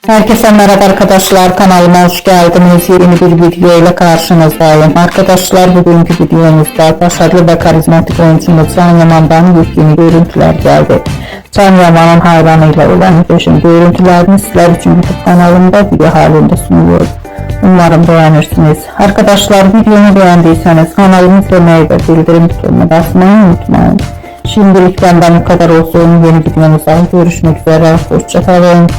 Herkese merhaba arkadaşlar, kanalıma hoş geldiniz. Yeni bir video ile karşınızdayım. Arkadaşlar, bugünkü videomuzda başarılı ve karizmatik oyuncumuz Can Yaman'dan yeni görüntüler geldi. Can Yaman'ın hayranıyla olan eşim görüntülerini sizler için YouTube kanalımda video halinde sunuyorum. Umarım beğenirsiniz. Arkadaşlar, videomu beğendiyseniz kanalımı izlemeyi ve bildirim butonuna basmayı unutmayın. Şimdilik benden bu kadar olsun. Yeni videomuzda görüşmek üzere. Hoşça kalın.